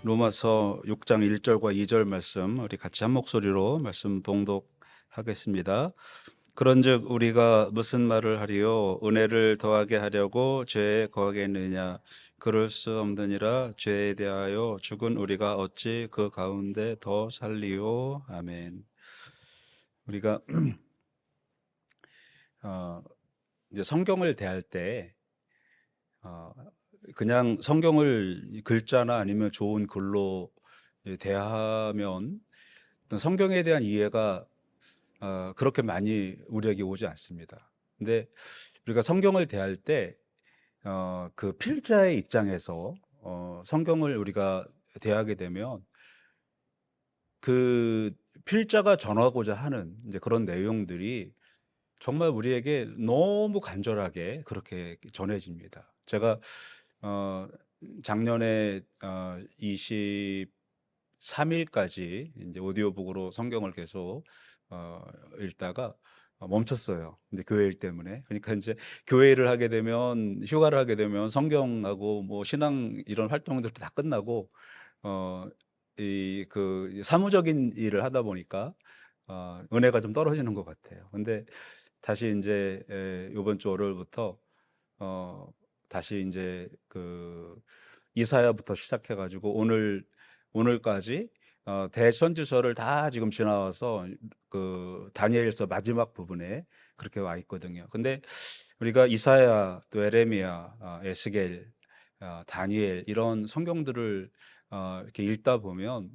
로마서 6장 1절과 2절 말씀 우리 같이 한 목소리로 말씀 봉독하겠습니다. 그런즉 우리가 무슨 말을 하리요? 은혜를 더하게 하려고 죄에 거하겠느냐? 그럴 수 없느니라. 죄에 대하여 죽은 우리가 어찌 그 가운데 더 살리요? 아멘. 우리가 이제 성경을 대할 때 어, 그냥 성경을 글자나 아니면 좋은 글로 대하면 어떤 성경에 대한 이해가 그렇게 많이 우리에게 오지 않습니다. 근데 우리가 성경을 대할 때 그 필자의 입장에서 성경을 우리가 대하게 되면 그 필자가 전하고자 하는 이제 그런 내용들이 정말 우리에게 너무 간절하게 그렇게 전해집니다. 제가 작년에 23일까지 이제 오디오북으로 성경을 계속 읽다가 멈췄어요. 근데 교회 일 때문에. 그러니까 이제 교회를 하게 되면, 휴가를 하게 되면 성경하고 뭐 신앙 이런 활동들도 다 끝나고 이 그 사무적인 일을 하다 보니까 은혜가 좀 떨어지는 것 같아요. 근데 다시 이제 이번 주 월요일부터 다시 이제 그 이사야부터 시작해가지고 오늘까지 대선지서를 다 지금 지나와서 그 다니엘서 마지막 부분에 그렇게 와 있거든요. 근데 우리가 이사야, 또 에레미야, 에스겔, 다니엘 이런 성경들을 이렇게 읽다 보면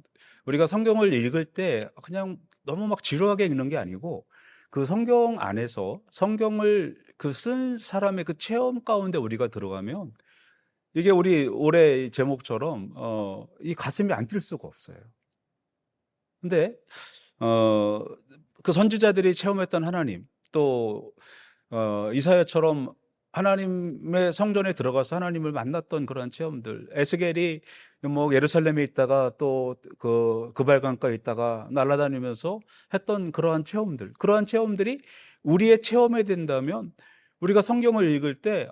우리가 성경을 읽을 때 그냥 너무 막 지루하게 읽는 게 아니고 그 성경 안에서 성경을 그 쓴 사람의 그 체험 가운데 우리가 들어가면 이게 우리 올해 제목처럼 이 가슴이 안 뛸 수가 없어요. 근데 어, 그 선지자들이 체험했던 하나님, 또 이사야처럼 하나님의 성전에 들어가서 하나님을 만났던 그런 체험들, 에스겔이 뭐 예루살렘에 있다가 또 그 그발강가에 있다가 날아다니면서 했던 그러한 체험들이 우리의 체험이 된다면 우리가 성경을 읽을 때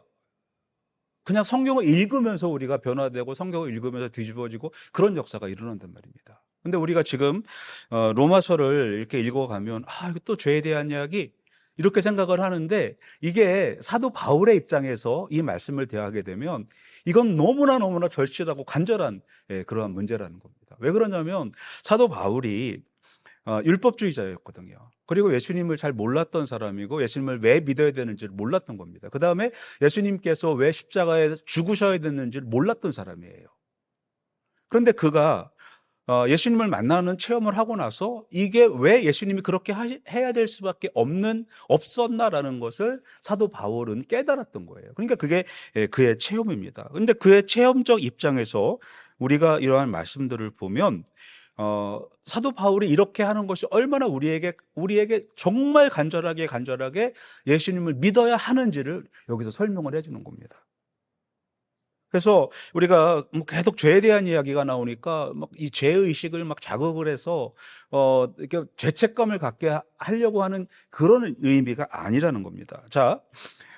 그냥 성경을 읽으면서 우리가 변화되고 성경을 읽으면서 뒤집어지고 그런 역사가 일어난단 말입니다. 근데 우리가 지금 로마서를 이렇게 읽어가면 이거 또 죄에 대한 이야기 이렇게 생각을 하는데 이게 사도 바울의 입장에서 이 말씀을 대하게 되면 이건 너무나 절실하고 간절한 그러한 문제라는 겁니다. 왜 그러냐면 사도 바울이 율법주의자였거든요. 그리고 예수님을 잘 몰랐던 사람이고 예수님을 왜 믿어야 되는지를 몰랐던 겁니다. 그 다음에 예수님께서 왜 십자가에 죽으셔야 됐는지를 몰랐던 사람이에요. 그런데 그가 예수님을 만나는 체험을 하고 나서 이게 왜 예수님이 그렇게 해야 될 수밖에 없었나라는 것을 사도 바울은 깨달았던 거예요. 그러니까 그게 그의 체험입니다. 그런데 그의 체험적 입장에서 우리가 이러한 말씀들을 보면 사도 바울이 이렇게 하는 것이 얼마나 우리에게 정말 간절하게 예수님을 믿어야 하는지를 여기서 설명을 해주는 겁니다. 그래서 우리가 뭐 계속 죄에 대한 이야기가 나오니까 막 이 죄의식을 막 자극을 해서 이렇게 죄책감을 갖게 하려고 하는 그런 의미가 아니라는 겁니다. 자,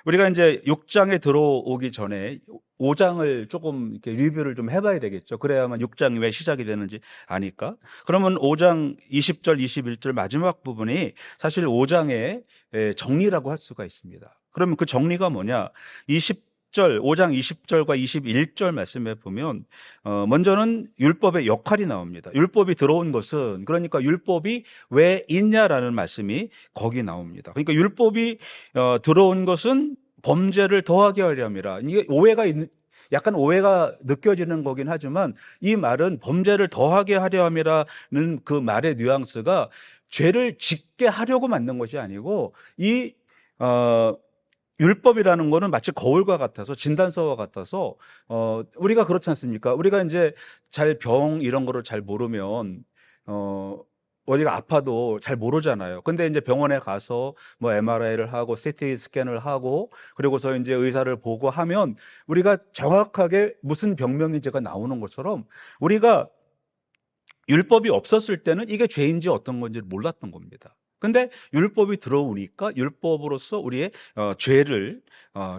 우리가 이제 6장에 들어오기 전에 5장을 조금 이렇게 리뷰를 좀 해봐야 되겠죠. 그래야만 6장이 왜 시작이 되는지 아니까. 그러면 5장 20절, 21절 마지막 부분이 사실 5장의 정리라고 할 수가 있습니다. 그러면 그 정리가 뭐냐? 5장 20절과 21절 말씀에 보면 먼저는 율법의 역할이 나옵니다. 율법이 들어온 것은 그러니까 율법이 왜 있냐라는 말씀이 거기 나옵니다. 그러니까 율법이 들어온 것은 범죄를 더하게 하려함이라. 이게 약간 오해가 느껴지는 거긴 하지만 이 말은 범죄를 더하게 하려 함이라는 그 말의 뉘앙스가 죄를 짓게 하려고 만든 것이 아니고 이 율법이라는 거는 마치 거울과 같아서 진단서와 같아서 우리가 그렇지 않습니까? 우리가 이제 병 이런 거를 잘 모르면 어디가 아파도 잘 모르잖아요. 근데 이제 병원에 가서 뭐 MRI를 하고 CT 스캔을 하고 그리고서 이제 의사를 보고 하면 우리가 정확하게 무슨 병명인지가 나오는 것처럼 우리가 율법이 없었을 때는 이게 죄인지 어떤 건지 몰랐던 겁니다. 근데 율법이 들어오니까 율법으로서 우리의 죄를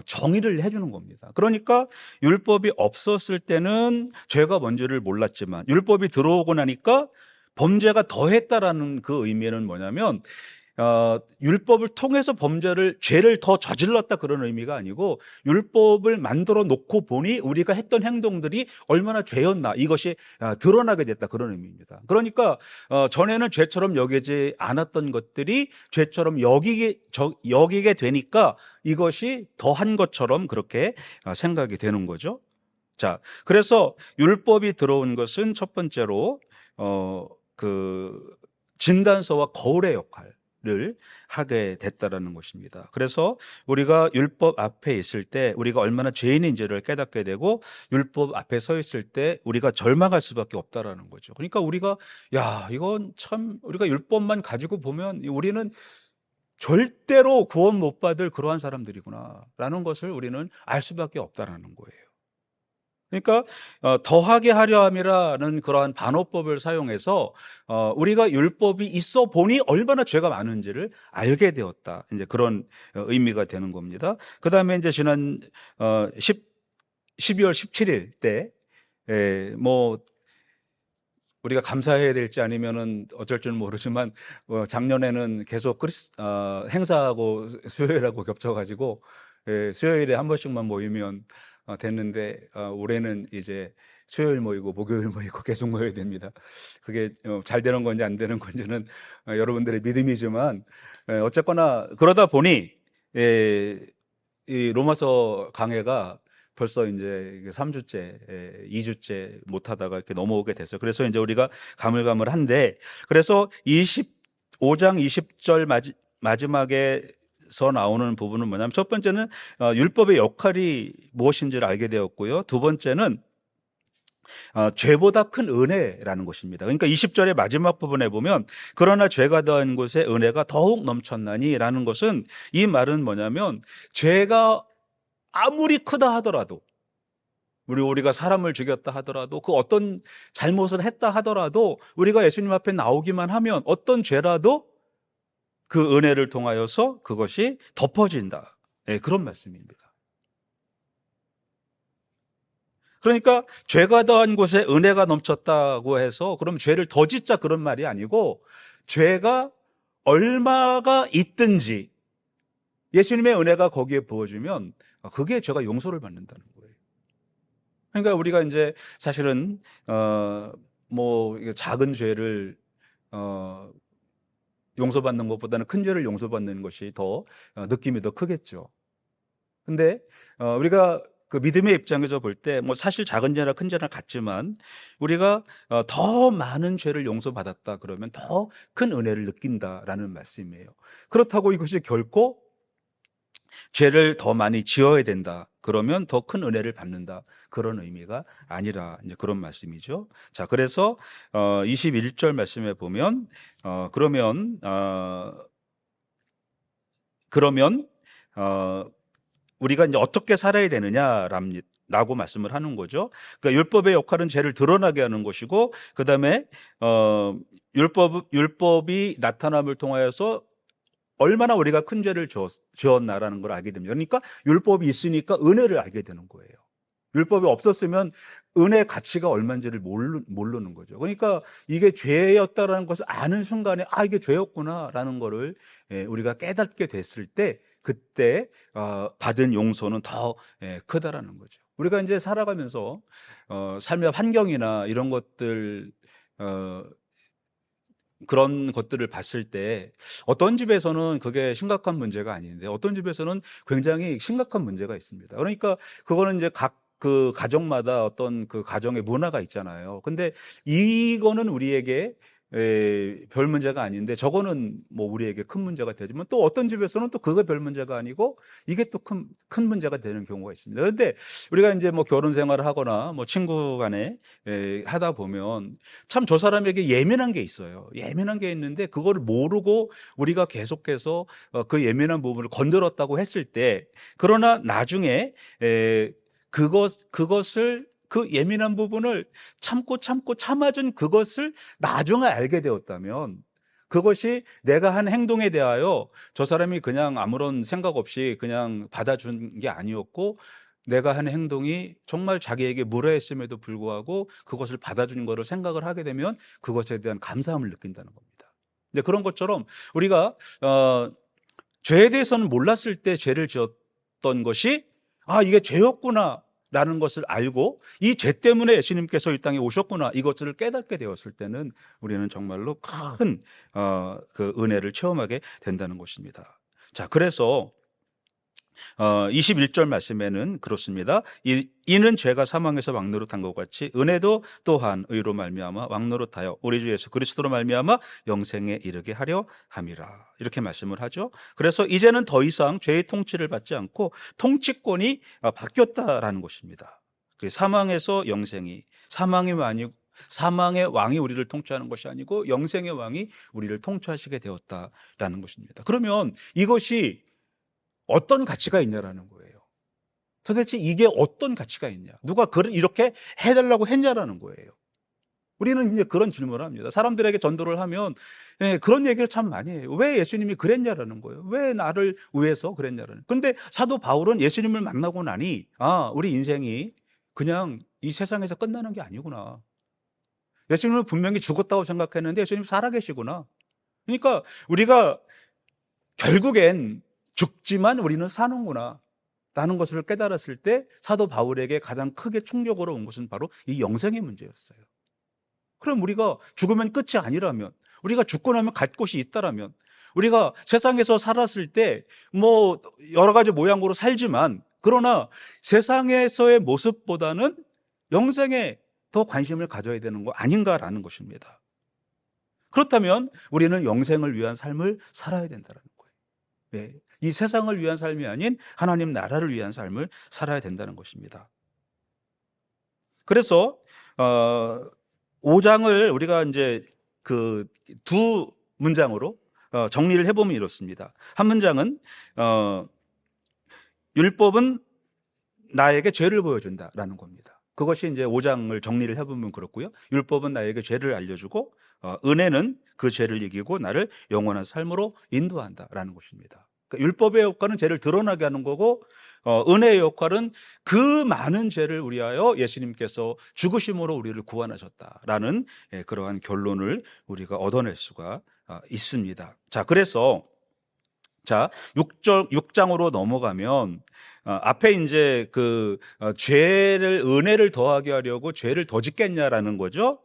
정의를 해주는 겁니다. 그러니까 율법이 없었을 때는 죄가 뭔지를 몰랐지만 율법이 들어오고 나니까 범죄가 더했다라는 그 의미는 뭐냐면 율법을 통해서 죄를 더 저질렀다 그런 의미가 아니고 율법을 만들어 놓고 보니 우리가 했던 행동들이 얼마나 죄였나 이것이 드러나게 됐다 그런 의미입니다. 그러니까 전에는 죄처럼 여기지 않았던 것들이 죄처럼 여기게 되니까 이것이 더한 것처럼 그렇게 생각이 되는 거죠. 자, 그래서 율법이 들어온 것은 첫 번째로 그 진단서와 거울의 역할을 하게 됐다라는 것입니다. 그래서 우리가 율법 앞에 있을 때 우리가 얼마나 죄인인지를 깨닫게 되고 율법 앞에 서 있을 때 우리가 절망할 수밖에 없다라는 거죠. 그러니까 우리가 이건 참 우리가 율법만 가지고 보면 우리는 절대로 구원 못 받을 그러한 사람들이구나라는 것을 우리는 알 수밖에 없다라는 거예요. 그러니까 더하게 하려 함이라는 그러한 반어법을 사용해서 우리가 율법이 있어 보니 얼마나 죄가 많은지를 알게 되었다. 이제 그런 의미가 되는 겁니다. 그다음에 이제 지난 12월 17일 때 뭐 우리가 감사해야 될지 아니면은 어쩔 줄은 모르지만 작년에는 계속 행사하고 수요일하고 겹쳐가지고 수요일에 한 번씩만 모이면 됐는데 올해는 이제 수요일 모이고 목요일 모이고 계속 모여야 됩니다. 그게 잘 되는 건지 안 되는 건지는 여러분들의 믿음이지만 어쨌거나 그러다 보니 이 로마서 강해가 벌써 이제 3주째, 2주째 못하다가 이렇게 넘어오게 됐어요. 그래서 이제 우리가 가물가물한데, 그래서 25장 20절 마지막에서 나오는 부분은 뭐냐면, 첫 번째는 율법의 역할이 무엇인지를 알게 되었고요. 두 번째는 죄보다 큰 은혜라는 것입니다. 그러니까 20절의 마지막 부분에 보면 그러나 죄가 더한 곳에 은혜가 더욱 넘쳤나니라는 것은, 이 말은 뭐냐면 죄가 아무리 크다 하더라도, 우리가 사람을 죽였다 하더라도, 그 어떤 잘못을 했다 하더라도 우리가 예수님 앞에 나오기만 하면 어떤 죄라도 그 은혜를 통하여서 그것이 덮어진다. 그런 말씀입니다. 그러니까 죄가 더한 곳에 은혜가 넘쳤다고 해서 그럼 죄를 더 짓자 그런 말이 아니고, 죄가 얼마가 있든지 예수님의 은혜가 거기에 부어지면 그게 죄가 용서를 받는다는 거예요. 그러니까 우리가 이제 사실은 뭐 작은 죄를 용서받는 것보다는 큰 죄를 용서받는 것이 더 느낌이 더 크겠죠. 근데 우리가 그 믿음의 입장에서 볼 때 뭐 사실 작은 죄나 큰 죄나 같지만 우리가 더 많은 죄를 용서받았다 그러면 더 큰 은혜를 느낀다라는 말씀이에요. 그렇다고 이것이 결코 죄를 더 많이 지어야 된다 그러면 더 큰 은혜를 받는다 그런 의미가 아니라 이제 그런 말씀이죠. 자, 그래서 21절 말씀에 보면 그러면 우리가 이제 어떻게 살아야 되느냐라고 말씀을 하는 거죠. 그러니까 율법의 역할은 죄를 드러나게 하는 것이고, 그 다음에 율법이 나타남을 통하여서 얼마나 우리가 큰 죄를 지었나라는 걸 알게 됩니다. 그러니까 율법이 있으니까 은혜를 알게 되는 거예요. 율법이 없었으면 은혜의 가치가 얼마인지를 모르는 거죠. 그러니까 이게 죄였다라는 것을 아는 순간에 이게 죄였구나라는 거를 우리가 깨닫게 됐을 때 그때 받은 용서는 더 크다라는 거죠. 우리가 이제 살아가면서 삶의 환경이나 이런 것들 그런 것들을 봤을 때 어떤 집에서는 그게 심각한 문제가 아닌데 어떤 집에서는 굉장히 심각한 문제가 있습니다. 그러니까 그거는 이제 각 그 가정마다 어떤 그 가정의 문화가 있잖아요. 근데 이거는 우리에게 별 문제가 아닌데 저거는 뭐 우리에게 큰 문제가 되지만, 또 어떤 집에서는 또 그거 별 문제가 아니고 이게 또 큰 문제가 되는 경우가 있습니다. 그런데 우리가 이제 뭐 결혼 생활을 하거나 뭐 친구 간에 하다 보면 참 저 사람에게 예민한 게 있어요. 예민한 게 있는데 그거를 모르고 우리가 계속해서 그 예민한 부분을 건드렸다고 했을 때, 그러나 나중에 그것을 그 예민한 부분을 참아준 그것을 나중에 알게 되었다면 그것이 내가 한 행동에 대하여 저 사람이 그냥 아무런 생각 없이 그냥 받아준 게 아니었고, 내가 한 행동이 정말 자기에게 무례했음에도 불구하고 그것을 받아준 거를 생각을 하게 되면 그것에 대한 감사함을 느낀다는 겁니다. 근데 그런 것처럼 우리가 죄에 대해서는 몰랐을 때 죄를 지었던 것이 이게 죄였구나 라는 것을 알고 이 죄 때문에 예수님께서 이 땅에 오셨구나 이것을 깨닫게 되었을 때는 우리는 정말로 큰 그 은혜를 체험하게 된다는 것입니다. 자, 그래서 21절 말씀에는 그렇습니다. 이는 죄가 사망에서 왕노릇한 것 같이 은혜도 또한 의로 말미암아 왕노릇하여 우리 주 예수 그리스도로 말미암아 영생에 이르게 하려 함이라. 이렇게 말씀을 하죠. 그래서 이제는 더 이상 죄의 통치를 받지 않고 통치권이 바뀌었다라는 것입니다. 사망에서 영생이, 사망의 왕이 우리를 통치하는 것이 아니고 영생의 왕이 우리를 통치하시게 되었다라는 것입니다. 그러면 이것이 어떤 가치가 있냐라는 거예요. 도대체 이게 어떤 가치가 있냐? 누가 이렇게 해달라고 했냐라는 거예요. 우리는 이제 그런 질문을 합니다. 사람들에게 전도를 하면 그런 얘기를 참 많이 해요. 왜 예수님이 그랬냐라는 거예요. 왜 나를 위해서 그랬냐라는. 근데 사도 바울은 예수님을 만나고 나니 우리 인생이 그냥 이 세상에서 끝나는 게 아니구나. 예수님은 분명히 죽었다고 생각했는데 예수님 살아계시구나. 그러니까 우리가 결국엔 죽지만 우리는 사는구나 라는 것을 깨달았을 때 사도 바울에게 가장 크게 충격으로 온 것은 바로 이 영생의 문제였어요. 그럼 우리가 죽으면 끝이 아니라면, 우리가 죽고 나면 갈 곳이 있다라면, 우리가 세상에서 살았을 때 뭐 여러 가지 모양으로 살지만 그러나 세상에서의 모습보다는 영생에 더 관심을 가져야 되는 거 아닌가라는 것입니다. 그렇다면 우리는 영생을 위한 삶을 살아야 된다는 거예요. 네. 이 세상을 위한 삶이 아닌 하나님 나라를 위한 삶을 살아야 된다는 것입니다. 그래서 5장을 우리가 이제 그 두 문장으로 정리를 해보면 이렇습니다. 한 문장은 율법은 나에게 죄를 보여준다라는 겁니다. 그것이 이제 5장을 정리를 해보면 그렇고요. 율법은 나에게 죄를 알려주고 은혜는 그 죄를 이기고 나를 영원한 삶으로 인도한다라는 것입니다. 그러니까 율법의 역할은 죄를 드러나게 하는 거고 은혜의 역할은 그 많은 죄를 위하여 예수님께서 죽으심으로 우리를 구원하셨다라는 그러한 결론을 우리가 얻어낼 수가 있습니다. 자, 그래서 6장으로 넘어가면 앞에 이제 죄를 은혜를 더하게 하려고 죄를 더 짓겠냐라는 거죠.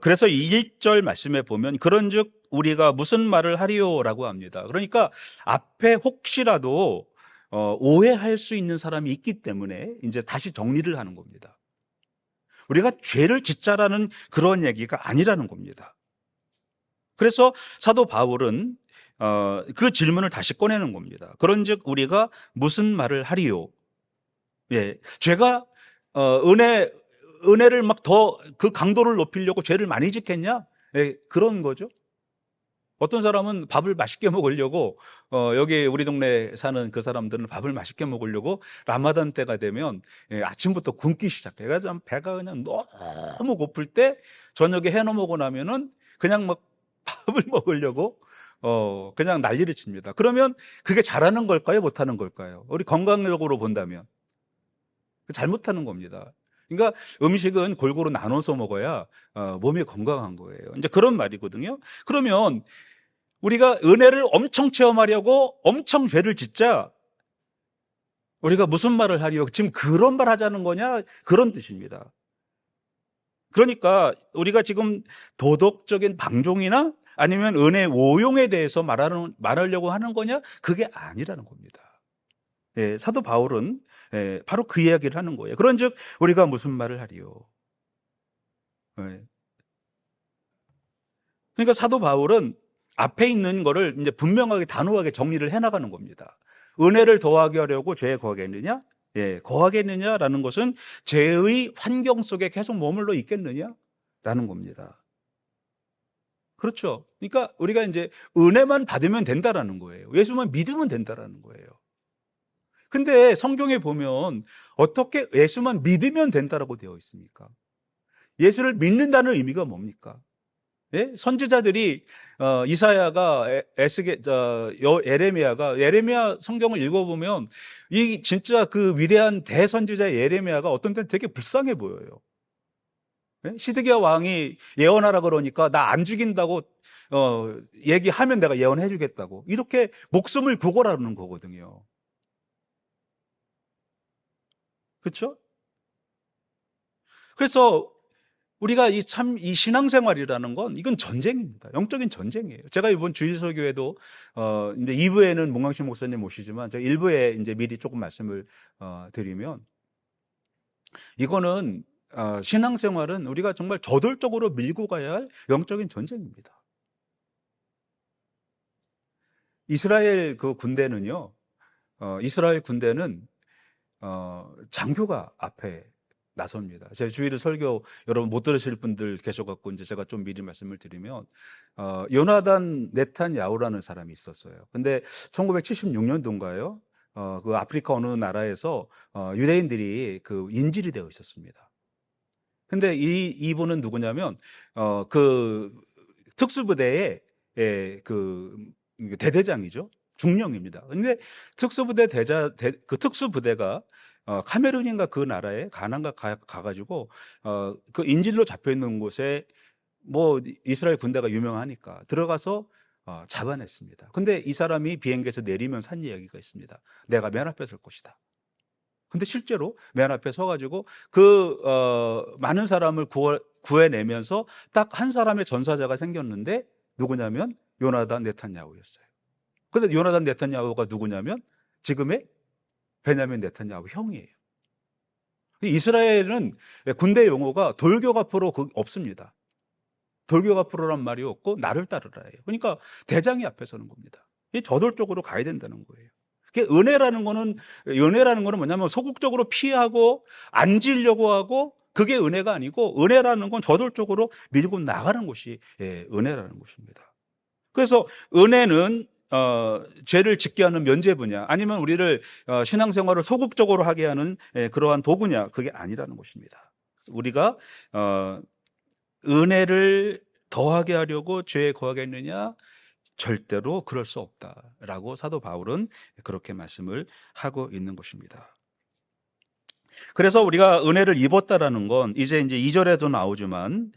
그래서 1절 말씀에 보면 그런즉 우리가 무슨 말을 하리요라고 합니다. 그러니까 앞에 혹시라도 오해할 수 있는 사람이 있기 때문에 이제 다시 정리를 하는 겁니다. 우리가 죄를 짓자라는 그런 얘기가 아니라는 겁니다. 그래서 사도 바울은 그 질문을 다시 꺼내는 겁니다. 그런즉 우리가 무슨 말을 하리요? 죄가 은혜를 막 더 그 강도를 높이려고 죄를 많이 짓겠냐? 그런 거죠. 어떤 사람은 밥을 맛있게 먹으려고 여기 우리 동네에 사는 그 사람들은 밥을 맛있게 먹으려고 라마단 때가 되면 아침부터 굶기 시작해요. 그래서 배가 그냥 너무 고플 때 저녁에 해 먹고 나면은 그냥 막 밥을 먹으려고 그냥 난리를 칩니다. 그러면 그게 잘하는 걸까요? 못하는 걸까요? 우리 건강적으로 본다면 잘못하는 겁니다. 그러니까 음식은 골고루 나눠서 먹어야 몸이 건강한 거예요. 이제 그런 말이거든요. 그러면 우리가 은혜를 엄청 체험하려고 엄청 죄를 짓자 우리가 무슨 말을 하리요? 지금 그런 말 하자는 거냐? 그런 뜻입니다. 그러니까 우리가 지금 도덕적인 방종이나 아니면 은혜 오용에 대해서 말하려고 하는 거냐? 그게 아니라는 겁니다. 사도 바울은 바로 그 이야기를 하는 거예요. 그런즉 우리가 무슨 말을 하리요? 그러니까 사도 바울은 앞에 있는 거를 이제 분명하게 단호하게 정리를 해나가는 겁니다. 은혜를 더하게 하려고 죄에 거하겠느냐? 거하겠느냐라는 것은 죄의 환경 속에 계속 머물러 있겠느냐라는 겁니다. 그렇죠. 그러니까 우리가 이제 은혜만 받으면 된다라는 거예요. 예수만 믿으면 된다라는 거예요. 근데 성경에 보면 어떻게 예수만 믿으면 된다라고 되어 있습니까? 예수를 믿는다는 의미가 뭡니까? 예? 선지자들이 이사야가 에레미야 성경을 읽어보면 이 진짜 그 위대한 대선지자 에레미야가 어떤 때는 되게 불쌍해 보여요. 예? 시드기야 왕이 예언하라 그러니까 나 안 죽인다고 얘기하면 내가 예언해 주겠다고 이렇게 목숨을 구걸하는 거거든요. 그렇죠? 그래서 우리가 이 신앙생활이라는 건 이건 전쟁입니다. 영적인 전쟁이에요. 제가 이번 주일설교회도 이제 2부에는 문광식 목사님 모시지만 제가 1부에 이제 미리 조금 말씀을 드리면 이거는 신앙생활은 우리가 정말 저돌적으로 밀고 가야 할 영적인 전쟁입니다. 이스라엘 그 군대는요. 이스라엘 군대는 장교가 앞에 나섭니다. 제 주일을 설교 여러분 못 들으실 분들 계셔갖고 이제 제가 좀 미리 말씀을 드리면 요나단 네탄야후라는 사람이 있었어요. 근데 1976년도인가요? 그 아프리카 어느 나라에서 유대인들이 그 인질이 되어 있었습니다. 근데 이분은 누구냐면 그 특수부대의 그 대대장이죠. 중령입니다. 근데 그 특수부대가 카메룬인가 그 나라에 가난가 가가지고 그 인질로 잡혀 있는 곳에 뭐 이스라엘 군대가 유명하니까 들어가서 잡아냈습니다. 근데 이 사람이 비행기에서 내리면서 한 이야기가 있습니다. 내가 맨 앞에 설 것이다. 근데 실제로 맨 앞에 서가지고 그 많은 사람을 구해내면서 딱 한 사람의 전사자가 생겼는데 누구냐면 요나단 네탄야후였어요. 근데 요나단 네탄야후가 누구냐면 지금의 베냐민 네탄야후 형이에요. 이스라엘은 군대 용어가 돌격 앞으로 없습니다. 돌격 앞으로란 말이 없고 나를 따르라예요. 그러니까 대장이 앞에 서는 겁니다. 이 저돌적으로 가야 된다는 거예요. 은혜라는 거는 뭐냐면 소극적으로 피하고 앉으려고 하고 그게 은혜가 아니고 은혜라는 건 저돌적으로 밀고 나가는 것이 은혜라는 것입니다. 그래서 은혜는 죄를 짓게 하는 면죄부냐 아니면 우리를 신앙생활을 소극적으로 하게 하는 그러한 도구냐 그게 아니라는 것입니다. 우리가 은혜를 더하게 하려고 죄에 거하겠느냐? 절대로 그럴 수 없다라고 사도 바울은 그렇게 말씀을 하고 있는 것입니다. 그래서 우리가 은혜를 입었다라는 건 이제 2절에도 나오지만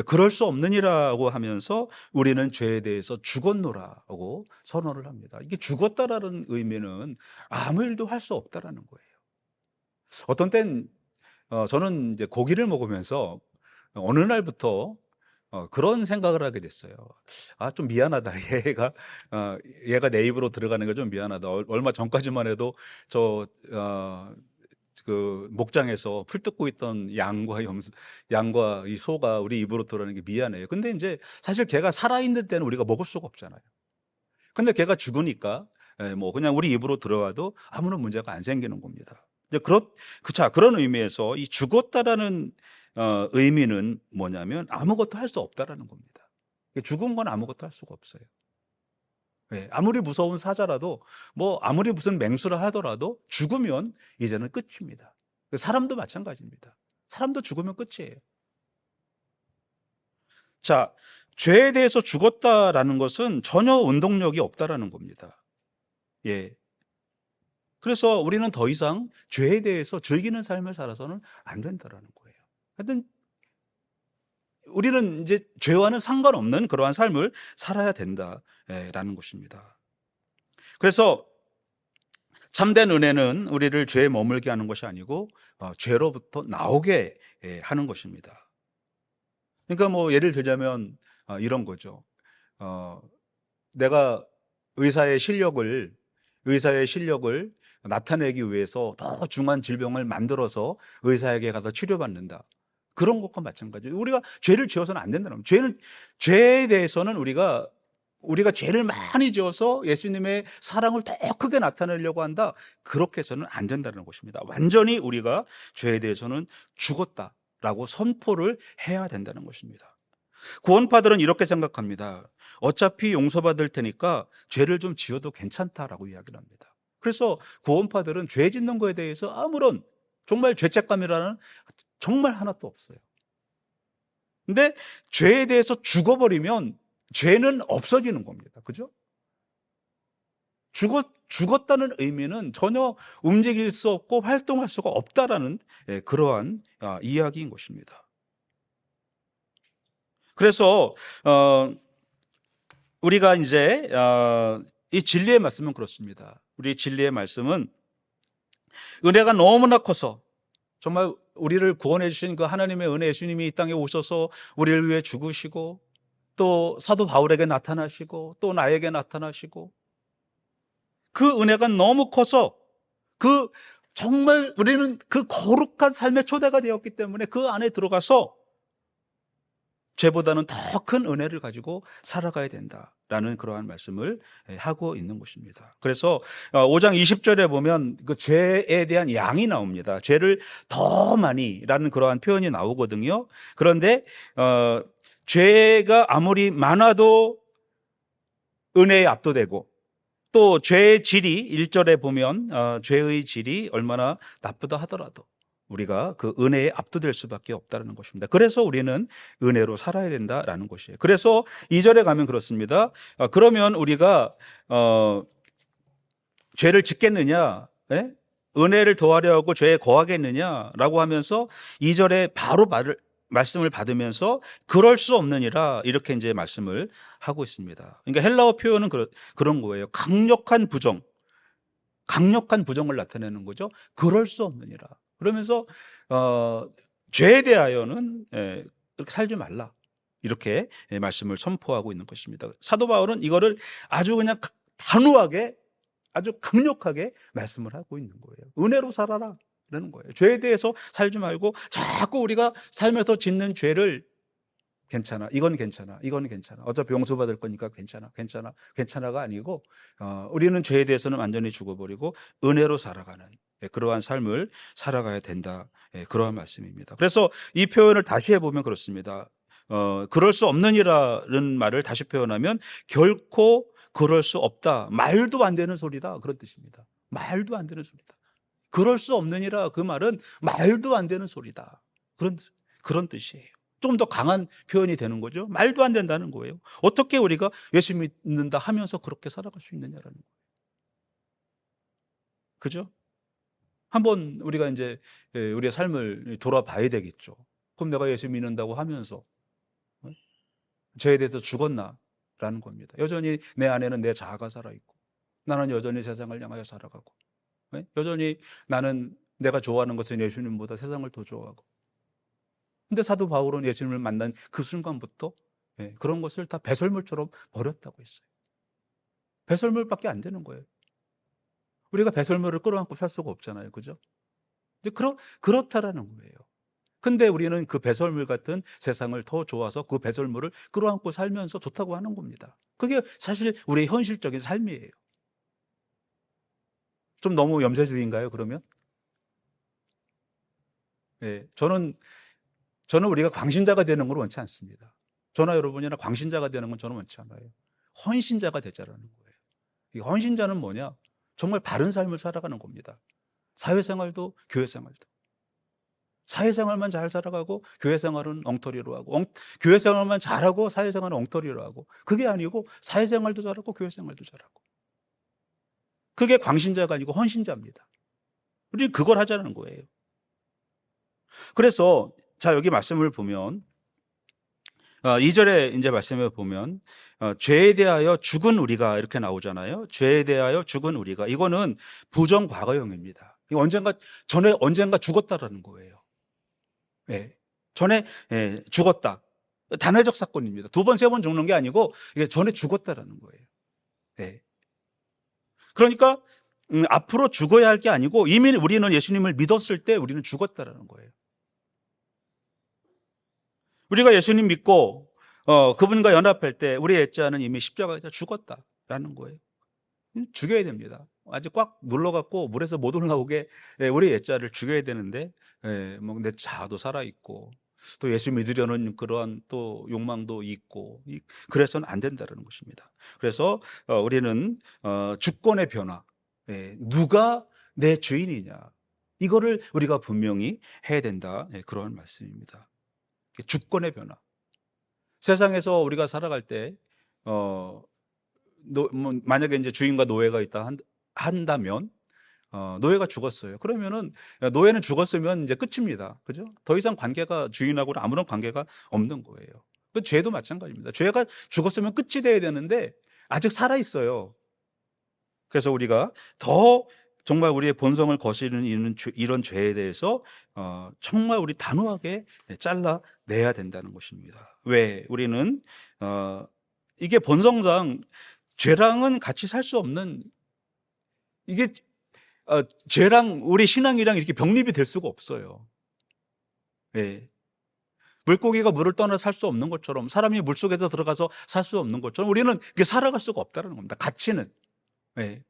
그럴 수 없느니라고 하면서 우리는 죄에 대해서 죽었노라고 선언을 합니다. 이게 죽었다라는 의미는 아무 일도 할 수 없다라는 거예요. 어떤 땐 저는 이제 고기를 먹으면서 어느 날부터 그런 생각을 하게 됐어요. 좀 미안하다. 얘가 내 입으로 들어가는 게 좀 미안하다. 얼마 전까지만 해도 그 목장에서 풀 뜯고 있던 양과 이 소가 우리 입으로 들어가는 게 미안해요. 근데 이제 사실 걔가 살아있는 때는 우리가 먹을 수가 없잖아요. 근데 걔가 죽으니까 뭐 그냥 우리 입으로 들어가도 아무런 문제가 안 생기는 겁니다. 이제 그런 의미에서 이 죽었다라는 의미는 뭐냐면 아무것도 할 수 없다라는 겁니다. 죽은 건 아무것도 할 수가 없어요. 아무리 무서운 사자라도 뭐 아무리 무슨 맹수라 하더라도 죽으면 이제는 끝입니다. 사람도 마찬가지입니다. 사람도 죽으면 끝이에요. 자, 죄에 대해서 죽었다라는 것은 전혀 운동력이 없다라는 겁니다. 예. 그래서 우리는 더 이상 죄에 대해서 즐기는 삶을 살아서는 안 된다라는 거예요. 하여튼 우리는 이제 죄와는 상관없는 그러한 삶을 살아야 된다라는 것입니다. 그래서 참된 은혜는 우리를 죄에 머물게 하는 것이 아니고 죄로부터 나오게 하는 것입니다. 그러니까 뭐 예를 들자면 이런 거죠. 내가 의사의 실력을 나타내기 위해서 더 중한 질병을 만들어서 의사에게 가서 치료받는다. 그런 것과 마찬가지예요. 우리가 죄를 지어서는 안 된다는 거예요. 죄에 대해서는 우리가 죄를 많이 지어서 예수님의 사랑을 더 크게 나타내려고 한다. 그렇게 해서는 안 된다는 것입니다. 완전히 우리가 죄에 대해서는 죽었다라고 선포를 해야 된다는 것입니다. 구원파들은 이렇게 생각합니다. 어차피 용서받을 테니까 죄를 좀 지어도 괜찮다라고 이야기를 합니다. 그래서 구원파들은 죄 짓는 거에 대해서 아무런 정말 죄책감이라는 정말 하나도 없어요. 근데 죄에 대해서 죽어버리면 죄는 없어지는 겁니다. 그죠? 죽었다는 의미는 전혀 움직일 수 없고 활동할 수가 없다라는 그러한 이야기인 것입니다. 그래서 우리가 이제 이 진리의 말씀은 그렇습니다. 우리 진리의 말씀은 은혜가 너무나 커서 정말 우리를 구원해 주신 그 하나님의 은혜, 예수님이 이 땅에 오셔서 우리를 위해 죽으시고 또 사도 바울에게 나타나시고 또 나에게 나타나시고 그 은혜가 너무 커서 그 정말 우리는 그 거룩한 삶의 초대가 되었기 때문에 그 안에 들어가서 죄보다는 더 큰 은혜를 가지고 살아가야 된다라는 그러한 말씀을 하고 있는 것입니다. 그래서 5장 20절에 보면 그 죄에 대한 양이 나옵니다. 죄를 더 많이라는 그러한 표현이 나오거든요. 그런데 죄가 아무리 많아도 은혜에 압도되고 또 죄의 질이 1절에 보면 죄의 질이 얼마나 나쁘다 하더라도 우리가 그 은혜에 압도될 수밖에 없다는 것입니다. 그래서 우리는 은혜로 살아야 된다라는 것이에요. 그래서 2절에 가면 그렇습니다. 그러면 우리가 죄를 짓겠느냐? 예? 은혜를 더하려 하고 죄에 거하겠느냐라고 하면서 2절에 바로 말씀을 받으면서 그럴 수 없느니라 이렇게 이제 말씀을 하고 있습니다. 그러니까 헬라어 표현은 그런 거예요. 강력한 부정을 나타내는 거죠. 그럴 수 없느니라. 그러면서 죄에 대하여는 그렇게 살지 말라. 이렇게 말씀을 선포하고 있는 것입니다. 사도 바울은 이거를 아주 그냥 단호하게 아주 강력하게 말씀을 하고 있는 거예요. 은혜로 살아라. 라는 거예요. 죄에 대해서 살지 말고 자꾸 우리가 삶에서 짓는 죄를 괜찮아. 이건 괜찮아. 이건 괜찮아. 어차피 용서받을 거니까 괜찮아가 아니고 우리는 죄에 대해서는 완전히 죽어버리고 은혜로 살아가는 그러한 삶을 살아가야 된다. 그러한 말씀입니다. 그래서 이 표현을 다시 해보면 그렇습니다. 그럴 수 없느니라는 말을 다시 표현하면 결코 그럴 수 없다. 말도 안 되는 소리다. 그런 뜻입니다. 말도 안 되는 소리다. 그럴 수 없느니라 그 말은 말도 안 되는 소리다. 그런 뜻이에요. 좀 더 강한 표현이 되는 거죠. 말도 안 된다는 거예요. 어떻게 우리가 예수 믿는다 하면서 그렇게 살아갈 수 있느냐라는 거예요. 그죠? 한번 우리가 이제 우리의 삶을 돌아봐야 되겠죠. 그럼 내가 예수 믿는다고 하면서 죄에 대해서 죽었나라는 겁니다. 여전히 내 안에는 내 자아가 살아있고 나는 여전히 세상을 향하여 살아가고 여전히 나는 내가 좋아하는 것은 예수님보다 세상을 더 좋아하고 근데 사도 바울은 예수님을 만난 그 순간부터 그런 것을 다 배설물처럼 버렸다고 했어요. 배설물밖에 안 되는 거예요. 우리가 배설물을 끌어안고 살 수가 없잖아요. 그죠? 근데 그렇다라는 거예요. 근데 우리는 그 배설물 같은 세상을 더 좋아서 그 배설물을 끌어안고 살면서 좋다고 하는 겁니다. 그게 사실 우리의 현실적인 삶이에요. 좀 너무 염세주의인가요, 그러면? 저는 우리가 광신자가 되는 걸 원치 않습니다. 저나 여러분이나 광신자가 되는 건 저는 원치 않아요. 헌신자가 되자라는 거예요. 이 헌신자는 뭐냐? 정말 바른 삶을 살아가는 겁니다. 사회생활도 교회생활도. 사회생활만 잘 살아가고 교회생활은 엉터리로 하고 교회생활만 잘하고 사회생활은 엉터리로 하고 그게 아니고 사회생활도 잘하고 교회생활도 잘하고 그게 광신자가 아니고 헌신자입니다. 우리는 그걸 하자는 거예요. 그래서 자 여기 말씀을 보면 2절에 이제 말씀을 보면 죄에 대하여 죽은 우리가 이렇게 나오잖아요. 죄에 대하여 죽은 우리가 이거는 부정 과거형입니다. 전에 언젠가 죽었다라는 거예요. 전에 죽었다. 단회적 사건입니다. 2번, 3번 죽는 게 아니고 이게 전에 죽었다라는 거예요. 그러니까 앞으로 죽어야 할 게 아니고 이미 우리는 예수님을 믿었을 때 우리는 죽었다라는 거예요. 우리가 예수님 믿고 그분과 연합할 때 우리의 옛자는 이미 십자가에서 죽었다라는 거예요. 죽여야 됩니다. 아주 꽉 눌러갖고 물에서 못 올라오게 우리 옛자를 죽여야 되는데 뭐 내 자아도 살아있고 또 예수 믿으려는 그러한 또 욕망도 있고 그래서는 안 된다는 것입니다. 그래서 우리는 주권의 변화, 누가 내 주인이냐 이거를 우리가 분명히 해야 된다 그런 말씀입니다. 주권의 변화. 세상에서 우리가 살아갈 때, 만약에 이제 주인과 노예가 있다 한다면, 노예가 죽었어요. 그러면은, 노예는 죽었으면 이제 끝입니다. 그죠? 더 이상 관계가, 주인하고는 아무런 관계가 없는 거예요. 그 죄도 마찬가지입니다. 죄가 죽었으면 끝이 돼야 되는데, 아직 살아있어요. 그래서 우리가 더 정말 우리의 본성을 거스르는 이런 죄에 대해서 정말 우리 단호하게 잘라내야 된다는 것입니다. 왜? 우리는 이게 본성상 죄랑은 같이 살 수 없는, 이게 죄랑 우리 신앙이랑 이렇게 병립이 될 수가 없어요. 예. 물고기가 물을 떠나 살 수 없는 것처럼, 사람이 물속에서 들어가서 살 수 없는 것처럼 우리는 이게 살아갈 수가 없다는 겁니다. 가치는. 예.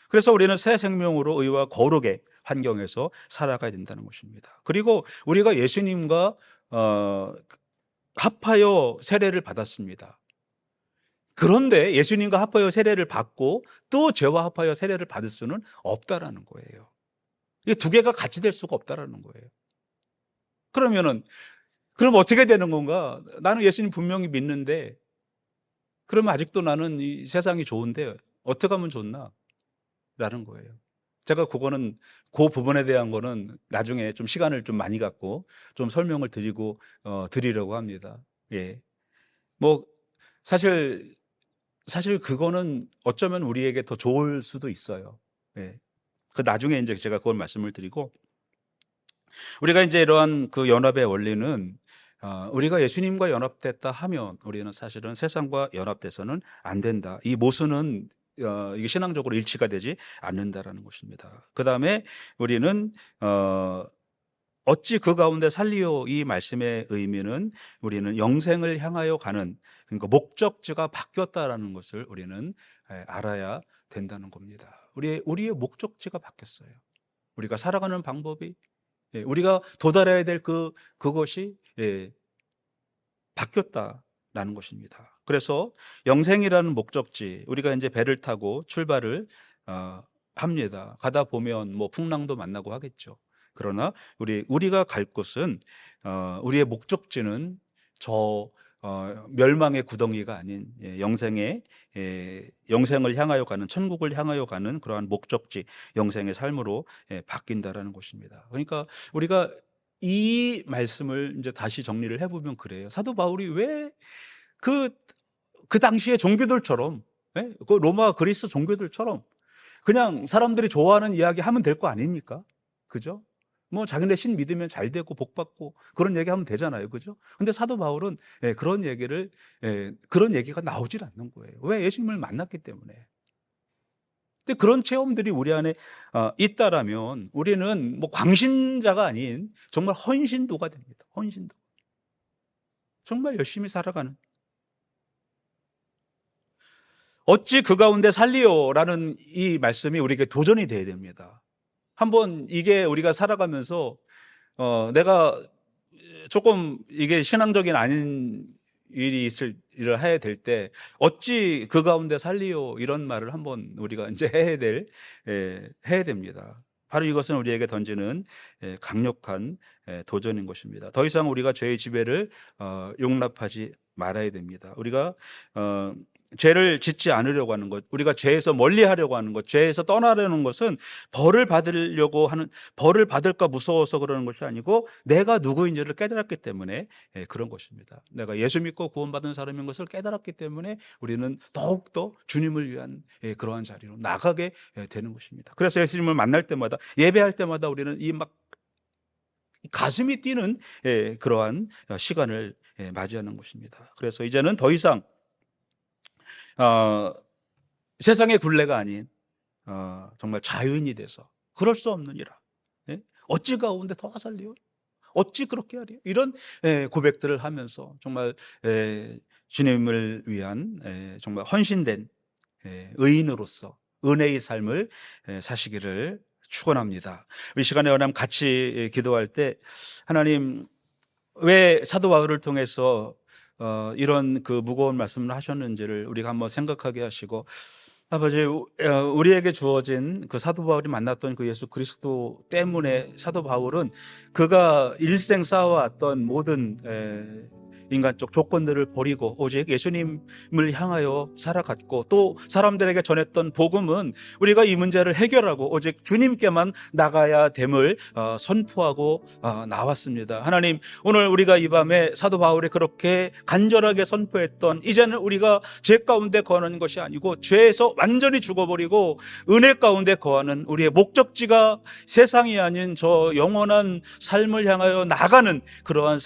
그래서 우리는 새 생명으로 의와 거룩의 환경에서 살아가야 된다는 것입니다. 그리고 우리가 예수님과 합하여 세례를 받았습니다. 그런데 예수님과 합하여 세례를 받고 또 죄와 합하여 세례를 받을 수는 없다라는 거예요. 이 두 개가 같이 될 수가 없다라는 거예요. 그럼 어떻게 되는 건가? 나는 예수님 분명히 믿는데, 그러면 아직도 나는 이 세상이 좋은데 어떻게 하면 좋나? 라는 거예요. 제가 그 부분에 대한 거는 나중에 좀 시간을 좀 많이 갖고 좀 설명을 드리려고 합니다. 예. 뭐, 사실 그거는 어쩌면 우리에게 더 좋을 수도 있어요. 예. 그 나중에 이제 제가 그걸 말씀을 드리고, 우리가 이제 이러한 그 연합의 원리는, 우리가 예수님과 연합됐다 하면 우리는 사실은 세상과 연합돼서는 안 된다. 이 모순은 이게 신앙적으로 일치가 되지 않는다라는 것입니다. 그 다음에 우리는 어찌 그 가운데 살리오, 이 말씀의 의미는 우리는 영생을 향하여 가는, 그러니까 목적지가 바뀌었다라는 것을 우리는 알아야 된다는 겁니다. 우리의 목적지가 바뀌었어요. 우리가 살아가는 방법이, 우리가 도달해야 될 그것이 바뀌었다라는 것입니다. 그래서 영생이라는 목적지, 우리가 이제 배를 타고 출발을 합니다. 가다 보면 뭐 풍랑도 만나고 하겠죠. 그러나 우리가 갈 곳은, 우리의 목적지는 저 멸망의 구덩이가 아닌 영생을 향하여 가는, 천국을 향하여 가는 그러한 목적지, 영생의 삶으로 바뀐다라는 것입니다. 그러니까 우리가 이 말씀을 이제 다시 정리를 해보면 그래요. 사도 바울이 왜 그 당시의 종교들처럼, 그 로마 그리스 종교들처럼 그냥 사람들이 좋아하는 이야기 하면 될 거 아닙니까? 그죠? 뭐 자기네 신 믿으면 잘 되고 복 받고 그런 얘기 하면 되잖아요. 그죠? 근데 사도 바울은 그런 얘기가 나오질 않는 거예요. 왜? 예수님을 만났기 때문에. 근데 그런 체험들이 우리 안에 있다라면 우리는 뭐 광신자가 아닌 정말 헌신도가 됩니다. 헌신도. 정말 열심히 살아가는. 어찌 그 가운데 살리오라는 이 말씀이 우리에게 도전이 돼야 됩니다. 한번 이게 우리가 살아가면서 내가 조금 이게 신앙적인 아닌 일을 해야 될 때 어찌 그 가운데 살리오, 이런 말을 한번 우리가 이제 해야 됩니다. 바로 이것은 우리에게 던지는 강력한 도전인 것입니다. 더 이상 우리가 죄의 지배를 용납하지 말아야 됩니다. 우리가 죄를 짓지 않으려고 하는 것, 우리가 죄에서 멀리 하려고 하는 것, 죄에서 떠나려는 것은 벌을 받을까 무서워서 그러는 것이 아니고 내가 누구인지를 깨달았기 때문에 그런 것입니다. 내가 예수 믿고 구원받은 사람인 것을 깨달았기 때문에 우리는 더욱더 주님을 위한 그러한 자리로 나가게 되는 것입니다. 그래서 예수님을 만날 때마다, 예배할 때마다 우리는 이 막 가슴이 뛰는 그러한 시간을 맞이하는 것입니다. 그래서 이제는 더 이상 세상의 굴레가 아닌 정말 자유인이 돼서 그럴 수 없느니라. 어찌 가운데 더 살리오? 어찌 그렇게 하리요? 이런 고백들을 하면서 정말 주님을 위한 정말 헌신된 의인으로서 은혜의 삶을 사시기를 축원합니다. 우리 시간에 원하면 같이 기도할 때, 하나님, 왜 사도 바울을 통해서 이런 그 무거운 말씀을 하셨는지를 우리가 한번 생각하게 하시고, 아버지, 우리에게 주어진 그 사도 바울이 만났던 그 예수 그리스도 때문에 사도 바울은 그가 일생 쌓아왔던 모든 인간적 조건들을 버리고 오직 예수님을 향하여 살아갔고, 또 사람들에게 전했던 복음은 우리가 이 문제를 해결하고 오직 주님께만 나가야 됨을 선포하고 나왔습니다. 하나님, 오늘 우리가 이 밤에 사도 바울이 그렇게 간절하게 선포했던, 이제는 우리가 죄 가운데 거하는 것이 아니고 죄에서 완전히 죽어버리고 은혜 가운데 거하는 우리의 목적지가 세상이 아닌 저 영원한 삶을 향하여 나가는 그러한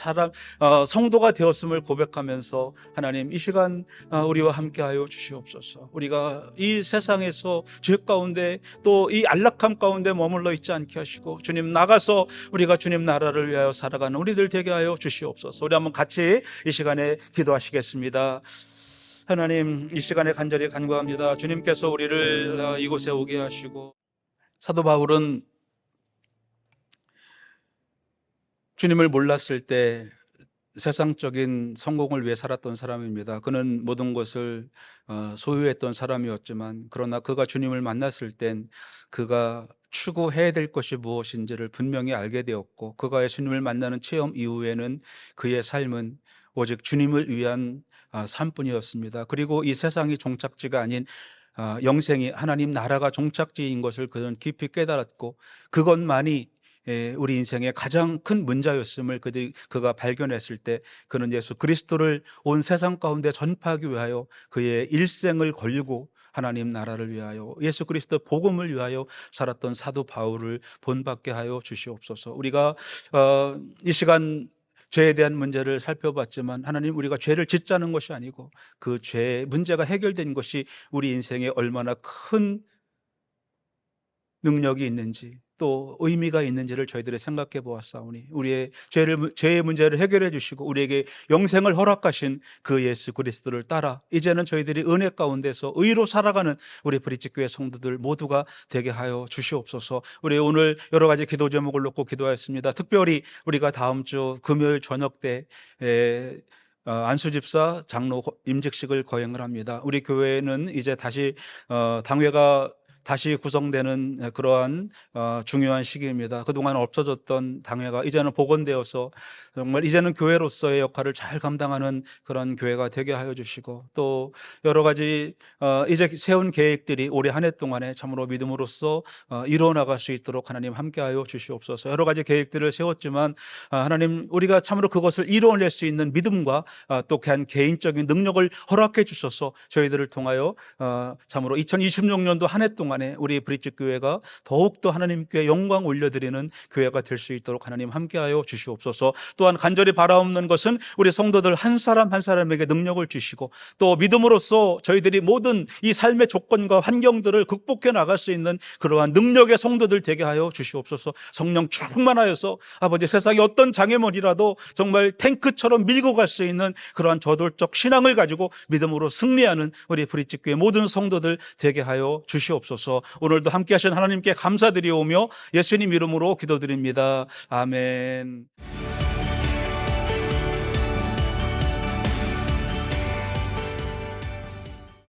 성도가 되었음을 고백하면서, 하나님, 이 시간 우리와 함께하여 주시옵소서. 우리가 이 세상에서 죄 가운데 또 이 안락함 가운데 머물러 있지 않게 하시고, 주님 나가서 우리가 주님 나라를 위하여 살아가는 우리들 되게 하여 주시옵소서. 우리 한번 같이 이 시간에 기도하시겠습니다. 하나님, 이 시간에 간절히 간구합니다. 주님께서 우리를 이곳에 오게 하시고, 사도 바울은 주님을 몰랐을 때 세상적인 성공을 위해 살았던 사람입니다. 그는 모든 것을 소유했던 사람이었지만, 그러나 그가 주님을 만났을 땐 그가 추구해야 될 것이 무엇인지를 분명히 알게 되었고, 그가 예수님을 만나는 체험 이후에는 그의 삶은 오직 주님을 위한 삶뿐이었습니다. 그리고 이 세상이 종착지가 아닌 영생이 하나님 나라가 종착지인 것을 그는 깊이 깨달았고, 그것만이 우리 인생의 가장 큰 문제였음을 그가 발견했을 때, 그는 예수 그리스도를 온 세상 가운데 전파하기 위하여 그의 일생을 걸고 하나님 나라를 위하여, 예수 그리스도 복음을 위하여 살았던 사도 바울을 본받게 하여 주시옵소서. 우리가 이 시간 죄에 대한 문제를 살펴봤지만, 하나님, 우리가 죄를 짓자는 것이 아니고 그 죄의 문제가 해결된 것이 우리 인생에 얼마나 큰 능력이 있는지, 또 의미가 있는지를 저희들이 생각해 보았사오니, 우리의 죄의 문제를 해결해 주시고 우리에게 영생을 허락하신 그 예수 그리스도를 따라 이제는 저희들이 은혜 가운데서 의로 살아가는 우리 브릿지교회 성도들 모두가 되게 하여 주시옵소서. 우리 오늘 여러 가지 기도 제목을 놓고 기도하였습니다. 특별히 우리가 다음 주 금요일 저녁 때 안수집사 장로 임직식을 거행을 합니다. 우리 교회는 이제 다시 당회가 다시 구성되는 그러한 중요한 시기입니다. 그동안 없어졌던 당회가 이제는 복원되어서 정말 이제는 교회로서의 역할을 잘 감당하는 그런 교회가 되게 하여 주시고, 또 여러 가지 이제 세운 계획들이 올해 한 해 동안에 참으로 믿음으로써 이루어나갈 수 있도록 하나님 함께하여 주시옵소서. 여러 가지 계획들을 세웠지만 하나님, 우리가 참으로 그것을 이루어낼 수 있는 믿음과 또 개인적인 능력을 허락해 주셔서 저희들을 통하여 참으로 2026년도 한 해 동안 우리 브릿지 교회가 더욱더 하나님께 영광 올려드리는 교회가 될 수 있도록 하나님 함께하여 주시옵소서. 또한 간절히 바라옵는 것은 우리 성도들 한 사람 한 사람에게 능력을 주시고, 또 믿음으로써 저희들이 모든 이 삶의 조건과 환경들을 극복해 나갈 수 있는 그러한 능력의 성도들 되게 하여 주시옵소서. 성령 충만하여서 아버지, 세상에 어떤 장애물이라도 정말 탱크처럼 밀고 갈 수 있는 그러한 저돌적 신앙을 가지고 믿음으로 승리하는 우리 브릿지 교회 모든 성도들 되게 하여 주시옵소서. 오늘도 함께 하신 하나님께 감사드리오며 예수님 이름으로 기도드립니다. 아멘.